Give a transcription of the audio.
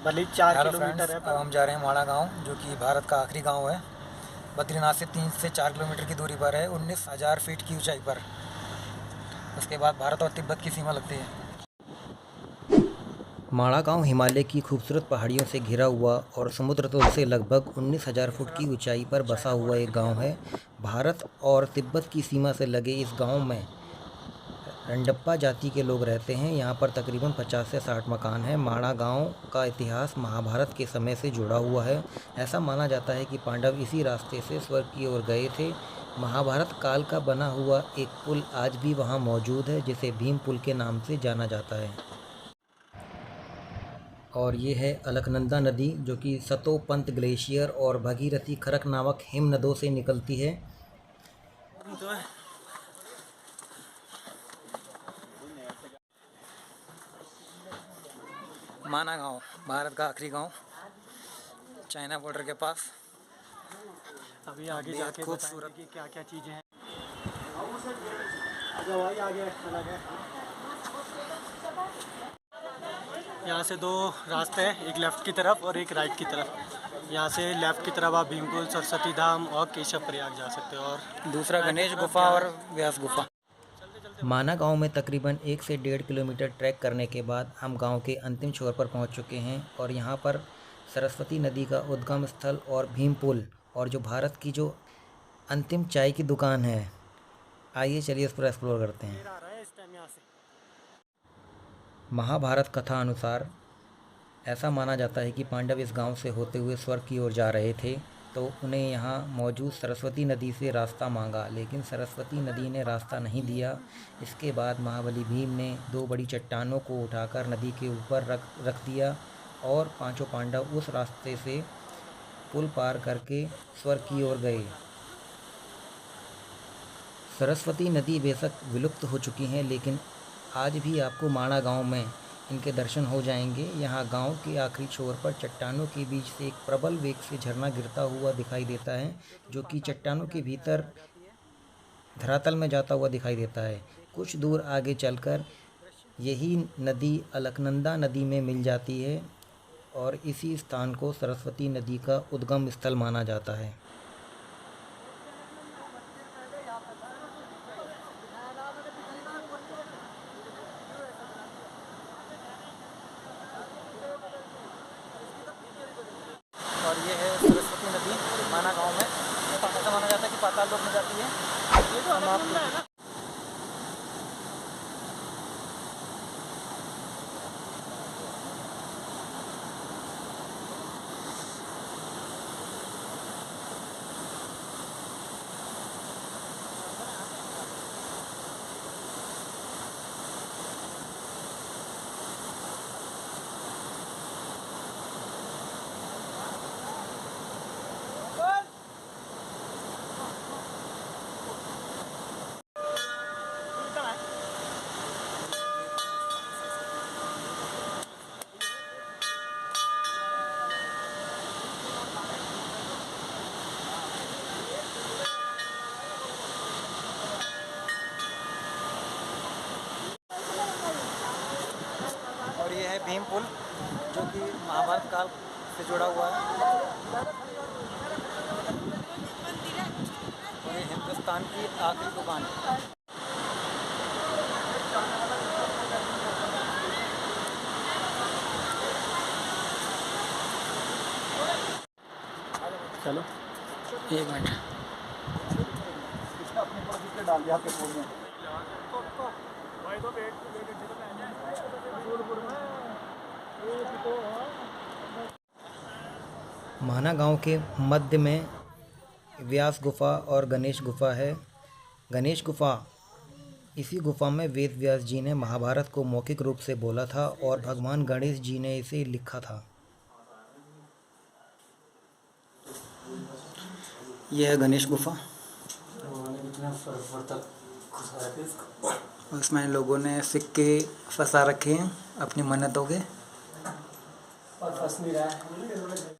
भले ही 4 hello kilometre friends, है अब हम जा रहे हैं माणा गांव, जो कि भारत का आखिरी गांव है। बद्रीनाथ से 3 से 4 किलोमीटर की दूरी पर है, 19,000 फीट की ऊंचाई पर। उसके बाद भारत और तिब्बत की सीमा लगती है। माणा गांव हिमालय की खूबसूरत पहाड़ियों से घिरा हुआ और समुद्र तल से लगभग 19,000 फुट की ऊंचाई पर बसा हुआ एक गांव है। भारत और तिब्बत की सीमा से लगे इस गांव में रंडप्पा जाति के लोग रहते हैं। यहाँ पर तकरीबन 50 से 60 मकान हैं। माणा गांव का इतिहास महाभारत के समय से जुड़ा हुआ है। ऐसा माना जाता है कि पांडव इसी रास्ते से स्वर्ग की ओर गए थे। महाभारत काल का बना हुआ एक पुल आज भी वहाँ मौजूद है, जिसे भीम पुल के नाम से जाना जाता है। और ये है अलकनंदा नदी, जो कि सतोपंत ग्लेशियर और भगीरथी खरक नामक हिम नदों से निकलती है। माना गांव भारत का आखिरी गांव, चाइना बॉर्डर के पास। अभी आगे जाके खूबसूरत कि क्या क्या चीज़ें हैं। आगे अलग है। यहाँ से 2 रास्ते हैं, एक लेफ़्ट की तरफ और एक राइट की तरफ। यहाँ से लेफ़्ट की तरफ आप भीमकुंड, सरस्वती धाम और केशव प्रयाग जा सकते हो, और दूसरा गणेश गुफा और व्यास गुफा। माना गांव में तकरीबन 1 से 1.5 किलोमीटर ट्रैक करने के बाद हम गांव के अंतिम छोर पर पहुंच चुके हैं। और यहां पर सरस्वती नदी का उद्गम स्थल और भीम पुल, और जो भारत की जो अंतिम चाय की दुकान है, आइए चलिए उस पर एक्सप्लोर करते हैं। महाभारत कथा अनुसार ऐसा माना जाता है कि पांडव इस गांव से होते हुए स्वर्ग की ओर जा रहे थे, तो उन्हें यहाँ मौजूद सरस्वती नदी से रास्ता मांगा, लेकिन सरस्वती नदी ने रास्ता नहीं दिया। इसके बाद महाबली भीम ने 2 बड़ी चट्टानों को उठाकर नदी के ऊपर रख दिया और पांचों पांडव उस रास्ते से पुल पार करके स्वर्ग की ओर गए। सरस्वती नदी बेशक विलुप्त हो चुकी हैं, लेकिन आज भी आपको माणा गांव में इनके दर्शन हो जाएंगे। यहाँ गांव के आखिरी छोर पर चट्टानों के बीच से एक प्रबल वेग से झरना गिरता हुआ दिखाई देता है, जो कि चट्टानों के भीतर धरातल में जाता हुआ दिखाई देता है। कुछ दूर आगे चलकर यही नदी अलकनंदा नदी में मिल जाती है, और इसी स्थान को सरस्वती नदी का उद्गम स्थल माना जाता है। और ये है सरस्वती नदी माना गांव में। ऐसा माना जाता है कि पाताल लोक में जाती है। ये तो हम आप और ये है भीम पुल, जो कि महाभारत काल से जुड़ा हुआ है। और ये हिंदुस्तान की आखिरी दुकान है। चलो 1 मिनट। डाल दिया आपके फोन में। माना गांव के मध्य में व्यास गुफा और गणेश गुफा है। गणेश गुफा, इसी गुफा में वेद व्यास जी ने महाभारत को मौखिक रूप से बोला था और भगवान गणेश जी ने इसे लिखा था। यह है गणेश गुफा, और इसमें लोगों ने सिक्के फंसा रखे हैं अपनी मन्नतों के। और फंस नहीं रहा है।